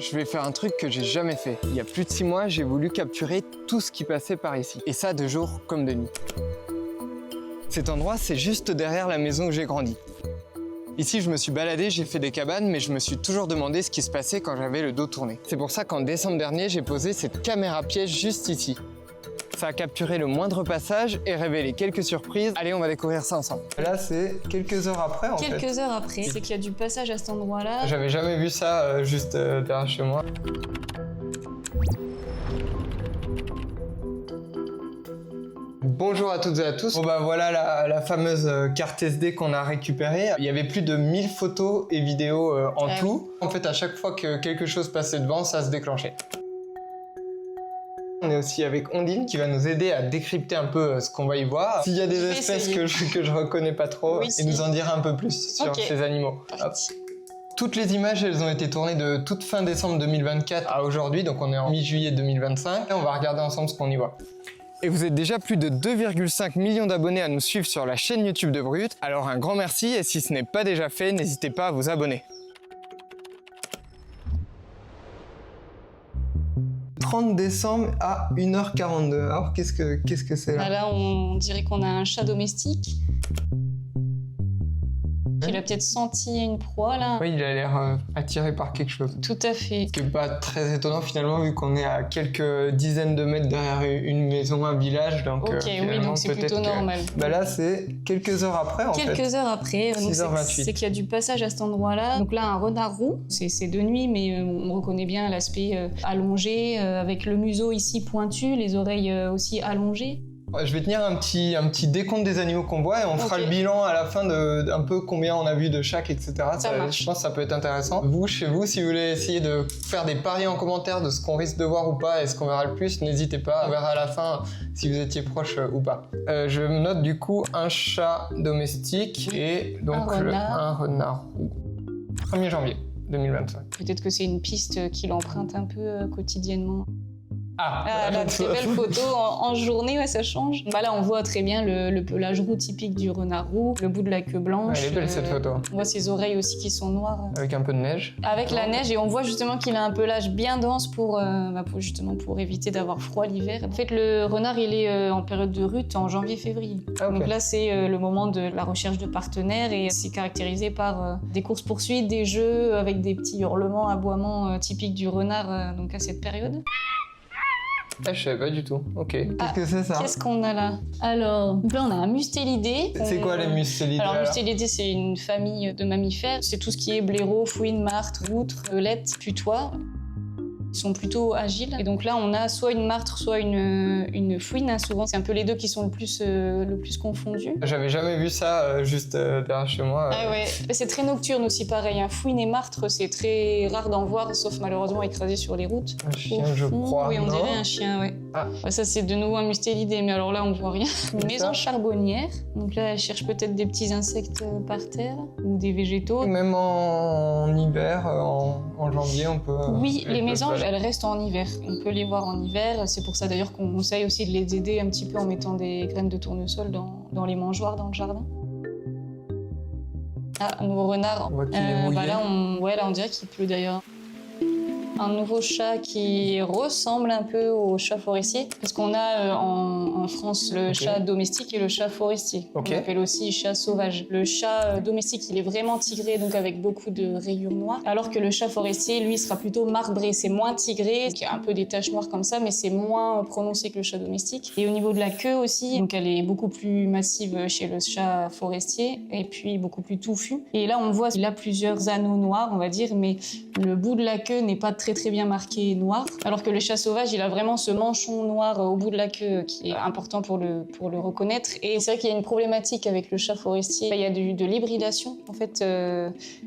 je vais faire un truc que j'ai jamais fait. Il y a plus de 6 mois, j'ai voulu capturer tout ce qui passait par ici. Et ça de jour comme de nuit. Cet endroit, c'est juste derrière la maison où j'ai grandi. Ici, je me suis baladé, j'ai fait des cabanes, mais je me suis toujours demandé ce qui se passait quand j'avais le dos tourné. C'est pour ça qu'en décembre dernier, j'ai posé cette caméra piège juste ici. Ça a capturé le moindre passage et révélé quelques surprises. Allez, on va découvrir ça ensemble. Là, c'est quelques heures après, en fait. Quelques heures après, c'est qu'il y a du passage à cet endroit-là. J'avais jamais vu ça juste derrière chez moi. Bonjour à toutes et à tous. Bon bah voilà la fameuse carte SD qu'on a récupérée. Il y avait plus de 1000 photos et vidéos en tout. En fait, à chaque fois que quelque chose passait devant, ça se déclenchait. On est aussi avec Ondine qui va nous aider à décrypter un peu ce qu'on va y voir. S'il y a des espèces que je reconnais pas trop, oui, et nous en dire un peu plus sur ces animaux. Hop. Toutes les images, elles ont été tournées de toute fin décembre 2024 à aujourd'hui, donc on est en mi-juillet 2025. Et on va regarder ensemble ce qu'on y voit. Et vous êtes déjà plus de 2,5 millions d'abonnés à nous suivre sur la chaîne YouTube de Brut. Alors un grand merci et si ce n'est pas déjà fait, n'hésitez pas à vous abonner. 30 décembre à 1h42. Alors qu'est-ce que c'est là? Là, on dirait qu'on a un chat domestique. Il a peut-être senti une proie là. Oui, il a l'air attiré par quelque chose. Tout à fait. Ce qui n'est pas très étonnant finalement vu qu'on est à quelques dizaines de mètres derrière une maison, un village. Donc, ok, oui, donc c'est plutôt normal. Bah là, c'est quelques heures après en fait. Quelques heures après, 6h28. C'est qu'il y a du passage à cet endroit-là. Donc là, un renard roux, c'est de nuit, mais on reconnaît bien l'aspect allongé, avec le museau ici pointu, les oreilles aussi allongées. Je vais tenir un petit décompte des animaux qu'on voit et on fera le bilan à la fin de un peu combien on a vu de chaque, etc. Ça marche. Je pense que ça peut être intéressant. Vous, chez vous, si vous voulez essayer de faire des paris en commentaire de ce qu'on risque de voir ou pas et ce qu'on verra le plus, n'hésitez pas. On verra à la fin si vous étiez proche ou pas. Je me note du coup un chat domestique et donc un renard roux. 1er janvier 2025. Peut-être que c'est une piste qu'il emprunte un peu quotidiennement. Ah, la très belle photo en journée, ouais, ça change. Bah là, on voit très bien le pelage roux typique du renard roux, le bout de la queue blanche. Elle est belle cette photo. On voit ses oreilles aussi qui sont noires. Avec un peu de neige. Avec la neige, et on voit justement qu'il a un pelage bien dense pour éviter d'avoir froid l'hiver. En fait, le renard, il est en période de rut en janvier-février. Ah, okay. Donc là, c'est le moment de la recherche de partenaires et c'est caractérisé par des courses-poursuites, des jeux avec des petits hurlements, aboiements typiques du renard donc à cette période. Ah, je savais pas du tout. Ok. Qu'est-ce que c'est ça? Qu'est-ce qu'on a là? Alors, là on a un mustélidé. C'est quoi les mustélidés? Alors mustélidé, c'est une famille de mammifères. C'est tout ce qui est blaireau, fouine, martre, loutre, belette, putois. Ils sont plutôt agiles. Et donc là, on a soit une martre, soit une fouine. Hein, souvent, c'est un peu les deux qui sont le plus confondus. J'avais jamais vu ça juste derrière chez moi. Ah ouais. C'est très nocturne aussi, pareil. Hein. Fouine et martre, c'est très rare d'en voir, sauf malheureusement écrasé sur les routes. Un chien, je crois. Oui, on dirait un chien, ouais. Ah. Ouais, ça, c'est de nouveau un mustélidé, mais alors là, on voit rien. Une maison charbonnière. Donc là, elle cherche peut-être des petits insectes par terre ou des végétaux. Même en hiver, en janvier, on peut... Oui, les mésanges, elles restent en hiver. On peut les voir en hiver. C'est pour ça d'ailleurs qu'on conseille aussi de les aider un petit peu en mettant des graines de tournesol dans les mangeoires dans le jardin. Ah, un nouveau renard. On voit qu'il est mouillé. Là, on dirait qu'il pleut d'ailleurs. Un nouveau chat qui ressemble un peu au chat forestier, parce qu'on a en France le chat domestique et le chat forestier. On appelle aussi chat sauvage. Le chat domestique, il est vraiment tigré, donc avec beaucoup de rayures noires, alors que le chat forestier, lui, sera plutôt marbré. C'est moins tigré, il y a un peu des taches noires comme ça, mais c'est moins prononcé que le chat domestique. Et au niveau de la queue aussi, donc elle est beaucoup plus massive chez le chat forestier, et puis beaucoup plus touffue. Et là, on voit qu'il a plusieurs anneaux noirs, on va dire, mais le bout de la queue n'est pas très bien marqué noir, alors que le chat sauvage, il a vraiment ce manchon noir au bout de la queue qui est important pour le reconnaître. Et c'est vrai qu'il y a une problématique avec le chat forestier. Il y a de l'hybridation en fait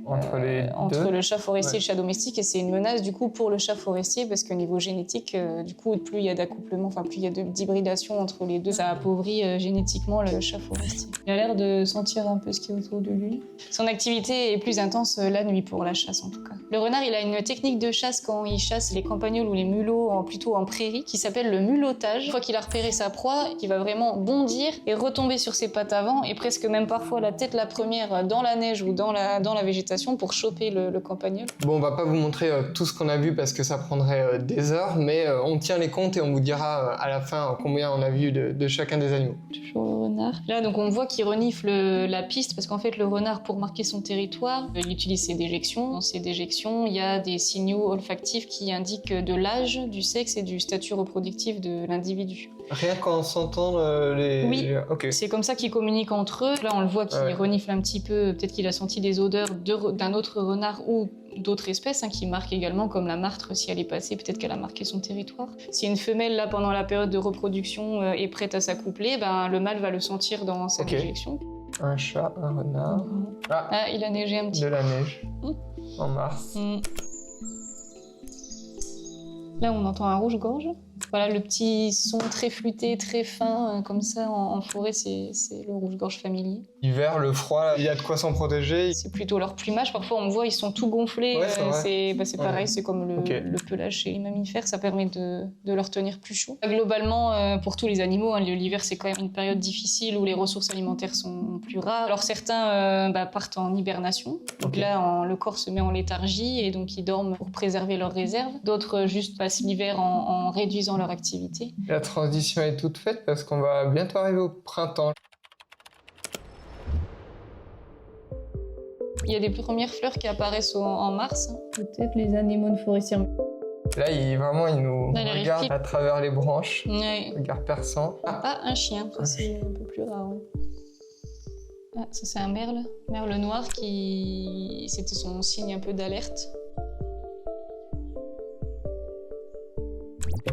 entre le chat forestier et le chat domestique, et c'est une menace du coup pour le chat forestier parce qu'au niveau génétique, du coup, plus il y a d'accouplement, enfin plus il y a d'hybridation entre les deux, ça appauvrit génétiquement le chat forestier. Il a l'air de sentir un peu ce qui est autour de lui. Son activité est plus intense la nuit pour la chasse en tout cas. Le renard, il a une technique de chasse quand il chasse les campagnols ou les mulots plutôt en prairie, qui s'appelle le mulottage. Une fois qu'il a repéré sa proie, il va vraiment bondir et retomber sur ses pattes avant et presque même parfois la tête la première dans la neige ou dans la végétation pour choper le campagnol. Bon, on va pas vous montrer tout ce qu'on a vu parce que ça prendrait des heures, mais on tient les comptes et on vous dira à la fin combien on a vu de chacun des animaux. Toujours le renard. Là, donc on voit qu'il renifle la piste parce qu'en fait, le renard, pour marquer son territoire, il utilise ses déjections. Dans ces déjections, il y a des signaux olfactifs qui indiquent de l'âge, du sexe et du statut reproductif de l'individu. Rien qu'en s'entend les... Oui, okay. C'est comme ça qu'ils communiquent entre eux. Là, on le voit qu'il renifle un petit peu. Peut-être qu'il a senti des odeurs d'un autre renard ou d'autres espèces qui marquent également, comme la martre, si elle est passée, peut-être qu'elle a marqué son territoire. Si une femelle, là, pendant la période de reproduction, est prête à s'accoupler, le mâle va le sentir dans sa déjection. Un chat, un renard... Ah, il a neigé un petit peu. De la neige. En mars. Là, on entend un rouge-gorge. Voilà, le petit son très flûté, très fin, comme ça, en forêt, c'est le rouge-gorge familier. L'hiver, le froid, il y a de quoi s'en protéger. C'est plutôt leur plumage. Parfois, on voit, ils sont tout gonflés. C'est pareil, c'est comme le pelage chez les mammifères. Ça permet de leur tenir plus chaud. Globalement, pour tous les animaux, l'hiver, c'est quand même une période difficile où les ressources alimentaires sont plus rares. Alors, certains partent en hibernation. Donc là, le corps se met en léthargie et donc ils dorment pour préserver leurs réserves. D'autres juste passent l'hiver en réduisant leur activité. La transition est toute faite parce qu'on va bientôt arriver au printemps. Il y a des premières fleurs qui apparaissent en mars. Peut-être les anémones forestières. Là, il nous regarde à travers les branches. Ouais. Regard perçant. Ah, un chien. Ça, c'est un peu plus rare. Ah, ça, c'est un merle. Merle noir c'était son signe un peu d'alerte.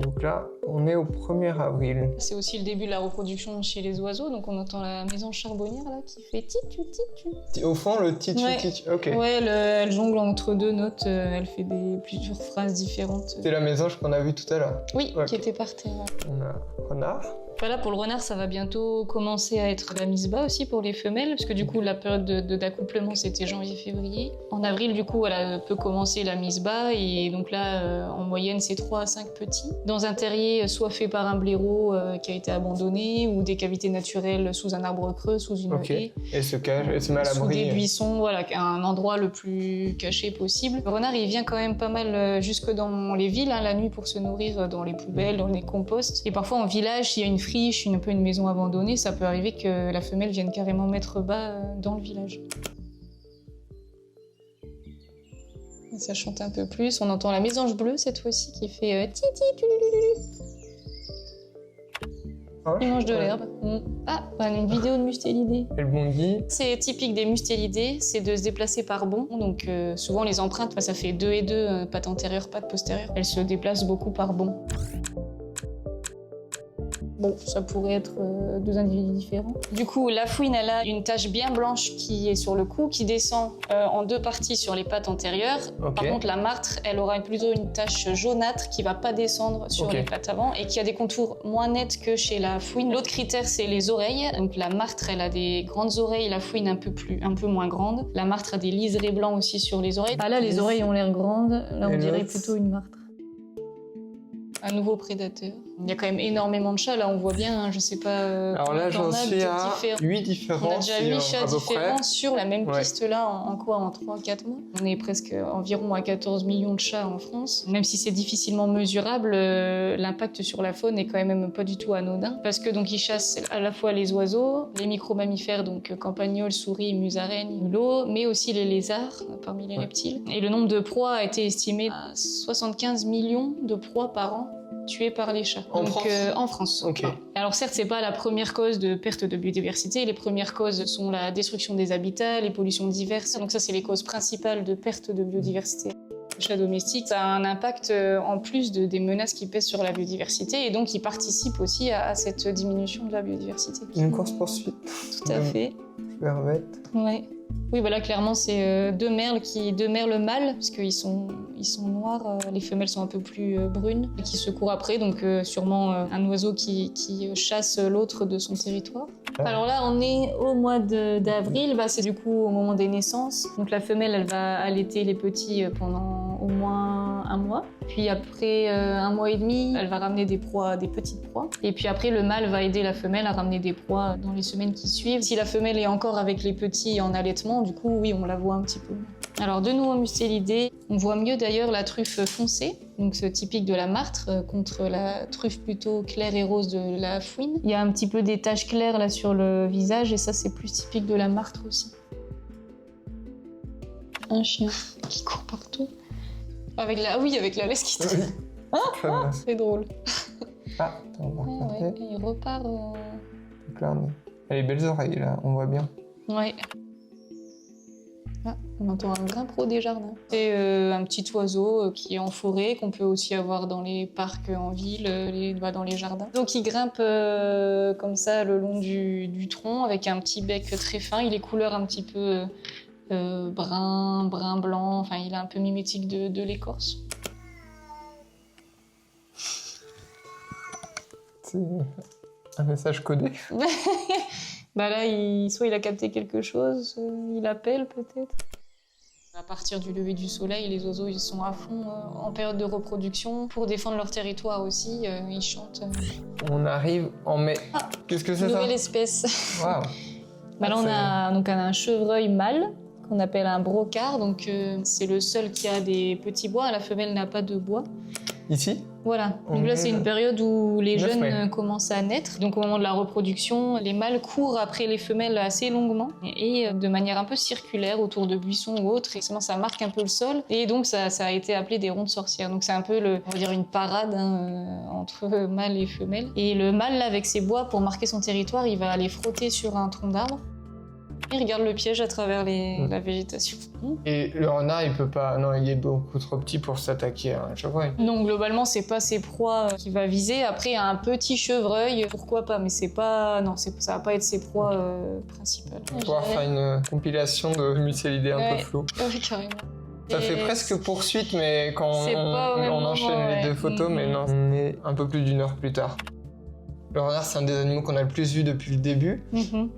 Donc là, on est au 1er avril. C'est aussi le début de la reproduction chez les oiseaux, donc on entend la maison charbonnière là qui fait titu titu. Au fond, le titu titu. Ok. Ouais, elle jongle entre deux notes, elle fait plusieurs phrases différentes. C'est la mésange qu'on a vue tout à l'heure. Oui, qui était par terre. On a renard. Voilà, pour le renard, ça va bientôt commencer à être la mise bas aussi pour les femelles, parce que du coup, la période d'accouplement, c'était janvier-février. En avril, du coup, elle peut commencer la mise bas, et donc là, en moyenne, c'est 3 à 5 petits. Dans un terrier, soit fait par un blaireau qui a été abandonné, ou des cavités naturelles sous un arbre creux, sous une haie. Et se cache, et se met à l'abri. Sous des buissons, voilà, un endroit le plus caché possible. Le renard, il vient quand même pas mal jusque dans les villes, la nuit, pour se nourrir dans les poubelles, dans les composts. Et parfois, en village, s'il y a une friche, un peu une maison abandonnée, ça peut arriver que la femelle vienne carrément mettre bas dans le village. Ça chante un peu plus, on entend la mésange bleue cette fois-ci qui fait titi tulululu. Il mange de l'herbe. Ah, une vidéo de mustélidés. Elle bondit. C'est typique des mustélidés, c'est de se déplacer par bond. Donc souvent les empreintes, ça fait 2 et 2, patte antérieure, patte postérieure. Elles se déplacent beaucoup par bond. Bon, ça pourrait être 2 individus différents. Du coup, la fouine, elle a une tache bien blanche qui est sur le cou, qui descend en 2 parties sur les pattes antérieures. Par contre, la martre, elle aura plutôt une tache jaunâtre qui va pas descendre sur les pattes avant et qui a des contours moins nets que chez la fouine. L'autre critère, c'est les oreilles. Donc la martre, elle a des grandes oreilles, la fouine un peu moins grande. La martre a des liserés blancs aussi sur les oreilles. Ah là, les oreilles ont l'air grandes. Là, on dirait plutôt une martre. Un nouveau prédateur. Il y a quand même énormément de chats, là on voit bien, je sais pas... Alors là j'en suis à 8 différents. On a déjà 8 chats différents sur la même piste là, en 3-4 mois. On est presque environ à 14 millions de chats en France. Même si c'est difficilement mesurable, l'impact sur la faune est quand même pas du tout anodin. Parce que donc ils chassent à la fois les oiseaux, les micro-mammifères, donc campagnols, souris, musaraignes, mulots, mais aussi les lézards parmi les reptiles. Et le nombre de proies a été estimé à 75 millions de proies par an tués par les chats. En France. Okay. Alors certes, c'est pas la première cause de perte de biodiversité. Les premières causes sont la destruction des habitats, les pollutions diverses. Donc ça, c'est les causes principales de perte de biodiversité. Le chat domestique, ça a un impact en plus des menaces qui pèsent sur la biodiversité et donc il participe aussi à cette diminution de la biodiversité. Une course-poursuite. Tout à fait. Ouais. Oui, voilà, clairement, c'est 2 merles mâles, parce qu'ils sont noirs, les femelles sont un peu plus brunes, et qui se courent après, donc sûrement un oiseau qui chasse l'autre de son territoire. Alors là, on est au mois d'avril, c'est du coup au moment des naissances. Donc la femelle, elle va allaiter les petits pendant au moins 1 mois. Puis après 1 mois et demi, elle va ramener des proies, des petites proies. Et puis après, le mâle va aider la femelle à ramener des proies dans les semaines qui suivent. Si la femelle est encore avec les petits en allaitement, du coup, oui, on la voit un petit peu. Alors de nouveau Mustélidés, on voit mieux d'ailleurs la truffe foncée, donc ce typique de la martre, contre la truffe plutôt claire et rose de la fouine. Il y a un petit peu des taches claires là sur le visage et ça c'est plus typique de la martre aussi. Un chien qui court partout. Avec la laisse qui traîne. C'est drôle. Ah, attends, on va regarder. Ouais, il repart. Donc là, elle a les belles oreilles, là, on voit bien. Ouais. Ah, on entend un grimpero des jardins. C'est un petit oiseau qui est en forêt, qu'on peut aussi avoir dans les parcs en ville, dans les jardins. Donc il grimpe comme ça le long du tronc avec un petit bec très fin. Il est couleur un petit peu brun blanc, enfin il est un peu mimétique de l'écorce. C'est un message codé. Bah là, soit il a capté quelque chose, il appelle peut-être. À partir du lever du soleil, les oiseaux ils sont à fond en période de reproduction. Pour défendre leur territoire aussi, ils chantent. On arrive en mai. Ah, qu'est-ce que c'est ça? Nouvelle espèce. Wow. Bah là, on a un chevreuil mâle qu'on appelle un brocard. Donc c'est le seul qui a des petits bois. La femelle n'a pas de bois. Ici? Voilà. Donc là, c'est une période où les jeunes commencent à naître. Donc au moment de la reproduction, les mâles courent après les femelles assez longuement et de manière un peu circulaire autour de buissons ou autres. Et ça marque un peu le sol. Et donc ça a été appelé des rondes sorcières. Donc c'est un peu, on va dire, une parade entre mâles et femelles. Et le mâle, là, avec ses bois, pour marquer son territoire, il va aller frotter sur un tronc d'arbre. Il regarde le piège à travers la végétation. Et le renard, il peut pas... Non, il est beaucoup trop petit pour s'attaquer à un chevreuil. Non, globalement, c'est pas ses proies qu'il va viser. Après, un petit chevreuil, pourquoi pas, mais c'est pas... Non, ça va pas être ses proies principales. On va pouvoir faire une compilation de Mustélidés un peu flou. Oui, carrément. Ça fait presque poursuite, mais quand on enchaîne les deux photos, mais non, on est un peu plus d'1 heure plus tard. Le renard, c'est un des animaux qu'on a le plus vu depuis le début.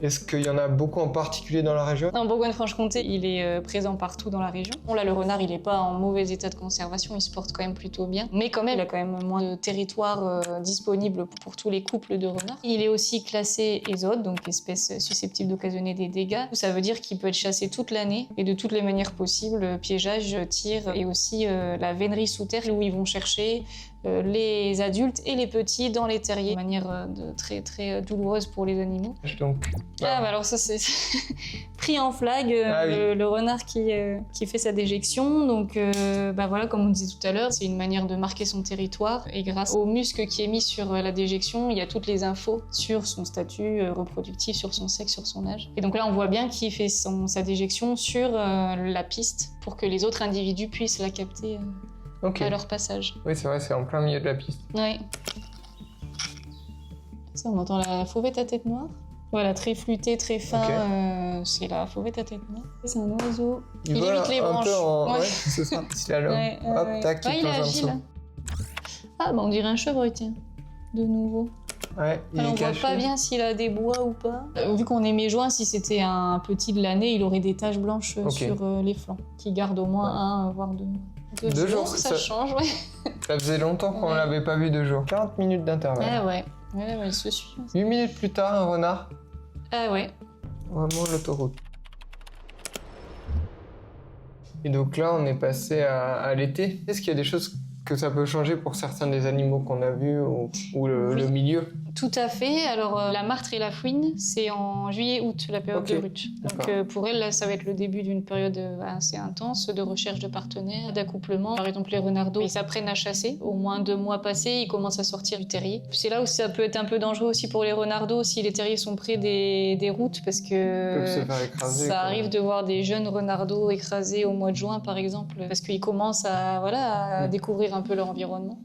Est-ce qu'il y en a beaucoup en particulier dans la région? En Bourgogne-Franche-Comté, il est présent partout dans la région. Bon, là, le renard, il n'est pas en mauvais état de conservation, il se porte quand même plutôt bien. Mais quand même, il a quand même moins de territoire disponible pour tous les couples de renards. Il est aussi classé ésode, donc espèce susceptible d'occasionner des dégâts. Ça veut dire qu'il peut être chassé toute l'année et de toutes les manières possibles, piégeage, tir et aussi la vénerie sous terre où ils vont chercher les adultes et les petits dans les terriers, de manière très très douloureuse pour les animaux. Donc, bah alors ça c'est pris en flag, le renard qui fait sa déjection. Donc bah voilà, comme on disait tout à l'heure, c'est une manière de marquer son territoire et grâce au musc qui est mis sur la déjection, il y a toutes les infos sur son statut reproductif, sur son sexe, sur son âge. Et donc là on voit bien qu'il fait sa déjection sur la piste pour que les autres individus puissent la capter. À leur passage. Oui, c'est vrai, c'est en plein milieu de la piste. Oui. Ça, on entend la fauvette à tête noire. Voilà, très flûté, très fin. C'est la fauvette à tête noire. C'est un oiseau. Il évite les branches. Ouais, c'est ça. C'est alors. Hop, tac, il est agile. Ah, bah on dirait un chevreuil, tiens. De nouveau. Ouais, on voit pas bien s'il a des bois ou pas. Vu qu'on est mai-juin, si c'était un petit de l'année, il aurait des taches blanches sur les flancs, qui gardent au moins 1 voire 2 mois. 2 jours, ça change, ouais. Ça faisait longtemps qu'on l'avait pas vu 2 jours. 40 minutes d'intervalle. Ah ouais, il se suit. 8 minutes plus tard, un renard. Ah ouais. Vraiment l'autoroute. Et donc là, on est passé à l'été. Est-ce qu'il y a des choses que ça peut changer pour certains des animaux qu'on a vus ou le milieu? Tout à fait. Alors, la martre et la fouine, c'est en juillet-août, la période de rut. Donc, pour elles, là, ça va être le début d'une période assez intense de recherche de partenaires, d'accouplement. Par exemple, les renardeaux, ils s'apprennent à chasser. Au moins 2 mois passés, ils commencent à sortir du terrier. C'est là où ça peut être un peu dangereux aussi pour les renardeaux si les terriers sont près des routes, parce que ils peuvent se faire écraser, ça arrive de voir des jeunes renardeaux écrasés au mois de juin, par exemple, parce qu'ils commencent à découvrir un peu leur environnement.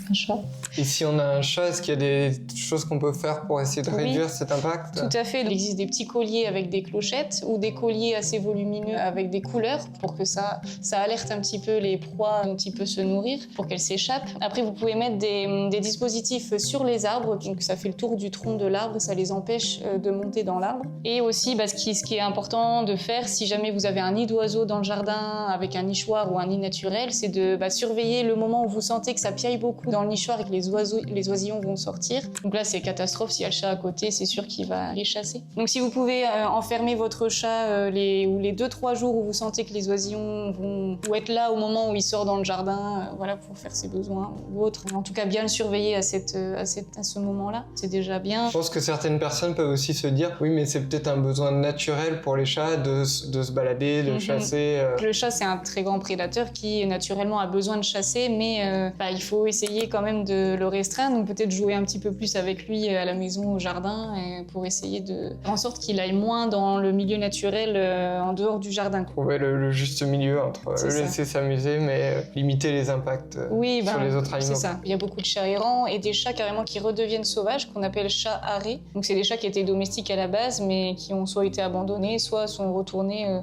un chat. Et si on a un chat, est-ce qu'il y a des choses qu'on peut faire pour essayer de réduire cet impact? Tout à fait. Il existe des petits colliers avec des clochettes ou des colliers assez volumineux avec des couleurs pour que ça alerte un petit peu les proies dont il peut se nourrir pour qu'elles s'échappent. Après, vous pouvez mettre des dispositifs sur les arbres, donc ça fait le tour du tronc de l'arbre, ça les empêche de monter dans l'arbre. Et aussi, ce qui est important de faire, si jamais vous avez un nid d'oiseau dans le jardin avec un nichoir ou un nid naturel, c'est de surveiller le moment où vous sentez que ça piaille beaucoup dans le nichoir et que les oisillons vont sortir. Donc là, c'est catastrophe. S'il y a le chat à côté, c'est sûr qu'il va les chasser. Donc si vous pouvez enfermer votre chat les 2-3 jours où vous sentez que les oisillons vont être là au moment où il sort dans le jardin, voilà, pour faire ses besoins ou autre. En tout cas, bien le surveiller à ce moment-là, c'est déjà bien. Je pense que certaines personnes peuvent aussi se dire, oui, mais c'est peut-être un besoin naturel pour les chats de se balader, de chasser. Le chat, c'est un très grand prédateur qui naturellement a besoin de chasser, mais il faut essayer quand même de le restreindre, donc peut-être jouer un petit peu plus avec lui à la maison, au jardin, pour essayer de faire en sorte qu'il aille moins dans le milieu naturel en dehors du jardin. Trouver le juste milieu entre le laisser s'amuser, mais limiter les impacts sur les autres animaux. C'est ça. Il y a beaucoup de chats errants et des chats carrément qui redeviennent sauvages, qu'on appelle chats arrêts. Donc c'est des chats qui étaient domestiques à la base, mais qui ont soit été abandonnés, soit sont retournés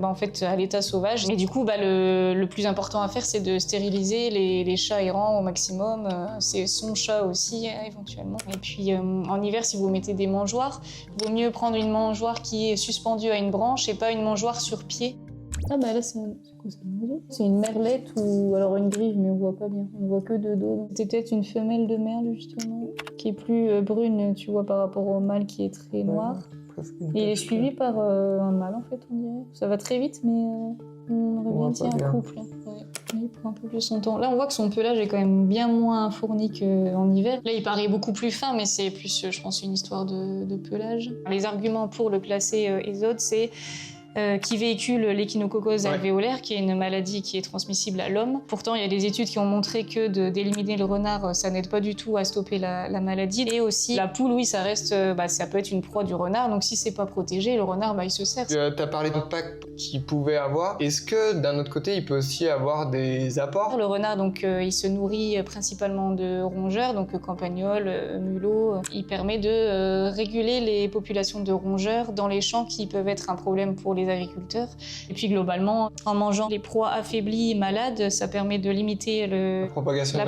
en fait, à l'état sauvage. Et du coup, le plus important à faire, c'est de stériliser les chats errants au maximum. C'est son chat aussi, éventuellement. Et puis, en hiver, si vous mettez des mangeoires, il vaut mieux prendre une mangeoire qui est suspendue à une branche et pas une mangeoire sur pied. Ah là, c'est quoi ça? C'est une merlette ou alors une grive, mais on voit pas bien. On voit que de dos. C'est peut-être une femelle de merle, justement, qui est plus brune, tu vois, par rapport au mâle qui est très noir. Et il est suivi par un mâle, en fait, on dirait. Ça va très vite, mais on aurait bien dit un couple. Ouais. Il prend un peu plus son temps. Là, on voit que son pelage est quand même bien moins fourni qu'en hiver. Là, il paraît beaucoup plus fin, mais c'est plus, je pense, une histoire de pelage. Les arguments pour le classer ésode, c'est qui véhicule l'échinococose alvéolaire, qui est une maladie qui est transmissible à l'homme. Pourtant, il y a des études qui ont montré que d'éliminer le renard, ça n'aide pas du tout à stopper la maladie. Et aussi, la poule, oui, ça reste, ça peut être une proie du renard. Donc, si c'est pas protégé, le renard, il se sert. Tu as parlé d'impact qu'il pouvait avoir. Est-ce que, d'un autre côté, il peut aussi avoir des apports? Le renard, donc, il se nourrit principalement de rongeurs, donc campagnols, mulots. Il permet de réguler les populations de rongeurs dans les champs qui peuvent être un problème pour les agriculteurs. Et puis globalement, en mangeant les proies affaiblies et malades, ça permet de limiter la propagation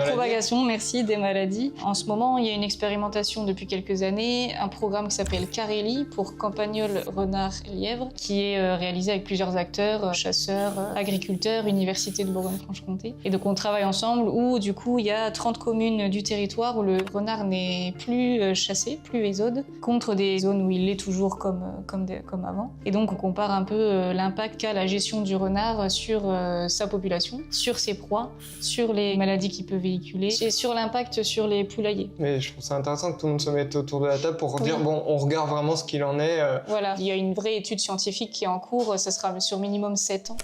des maladies. En ce moment, il y a une expérimentation depuis quelques années, un programme qui s'appelle Carélie pour campagnols, renards et lièvres, qui est réalisé avec plusieurs acteurs, chasseurs, agriculteurs, université de Bourgogne-Franche-Comté. Et donc on travaille ensemble où du coup il y a 30 communes du territoire où le renard n'est plus chassé, plus ésode, contre des zones où il l'est toujours comme avant. Et donc on compare un peu l'impact qu'a la gestion du renard sur sa population, sur ses proies, sur les maladies qu'il peut véhiculer et sur l'impact sur les poulaillers. Mais je trouve ça intéressant que tout le monde se mette autour de la table pour dire bon, on regarde vraiment ce qu'il en est. Voilà, il y a une vraie étude scientifique qui est en cours, ça sera sur minimum 7 ans.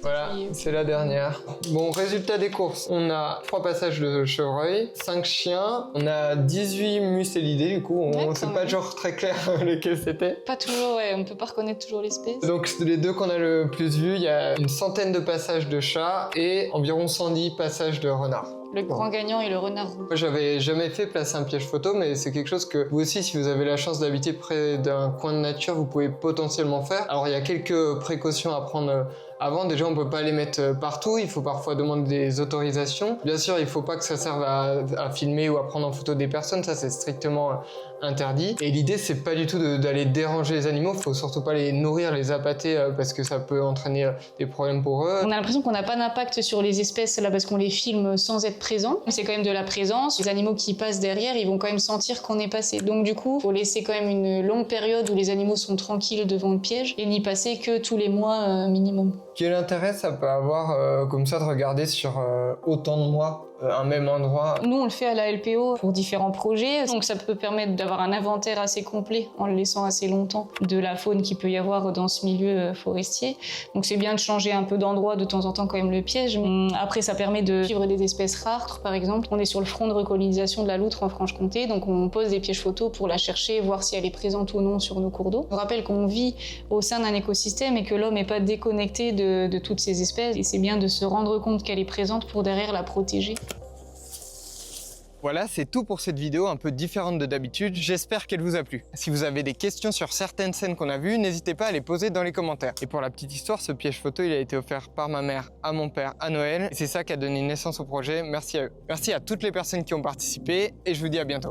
Voilà, c'est la dernière. Bon, résultat des courses. On a 3 passages de chevreuil, 5 chiens, on a 18 mustelidés, du coup, c'est pas genre très clair lesquels c'était. Pas toujours, on peut pas reconnaître toujours l'espèce. Donc, les deux qu'on a le plus vus, il y a une centaine de passages de chats et environ 110 passages de renards. Le grand gagnant est le renard roux. Moi, j'avais jamais fait placer un piège photo, mais c'est quelque chose que vous aussi, si vous avez la chance d'habiter près d'un coin de nature, vous pouvez potentiellement faire. Alors, il y a quelques précautions à prendre avant. Déjà, on peut pas les mettre partout. Il faut parfois demander des autorisations. Bien sûr, il faut pas que ça serve à filmer ou à prendre en photo des personnes. Ça, c'est strictement interdit. Et l'idée, c'est pas du tout d'aller déranger les animaux. Faut surtout pas les nourrir, les appâter, parce que ça peut entraîner des problèmes pour eux. On a l'impression qu'on n'a pas d'impact sur les espèces là parce qu'on les filme sans être présent. C'est quand même de la présence. Les animaux qui passent derrière, ils vont quand même sentir qu'on est passé. Donc du coup, faut laisser quand même une longue période où les animaux sont tranquilles devant le piège et n'y passer que tous les mois minimum. Quel intérêt ça peut avoir comme ça de regarder sur autant de mois un même endroit? Nous, on le fait à la LPO pour différents projets, donc ça peut permettre d'avoir un inventaire assez complet en le laissant assez longtemps de la faune qu'il peut y avoir dans ce milieu forestier. Donc c'est bien de changer un peu d'endroit de temps en temps quand même le piège. Après, ça permet de suivre des espèces rares Hâtre, par exemple. On est sur le front de recolonisation de la loutre en Franche-Comté, donc on pose des pièges photos pour la chercher, voir si elle est présente ou non sur nos cours d'eau. On rappelle qu'on vit au sein d'un écosystème et que l'homme n'est pas déconnecté de toutes ces espèces. Et c'est bien de se rendre compte qu'elle est présente pour derrière la protéger. Voilà, c'est tout pour cette vidéo un peu différente de d'habitude. J'espère qu'elle vous a plu. Si vous avez des questions sur certaines scènes qu'on a vues, n'hésitez pas à les poser dans les commentaires. Et pour la petite histoire, ce piège photo, il a été offert par ma mère à mon père à Noël. Et c'est ça qui a donné naissance au projet. Merci à eux. Merci à toutes les personnes qui ont participé et je vous dis à bientôt.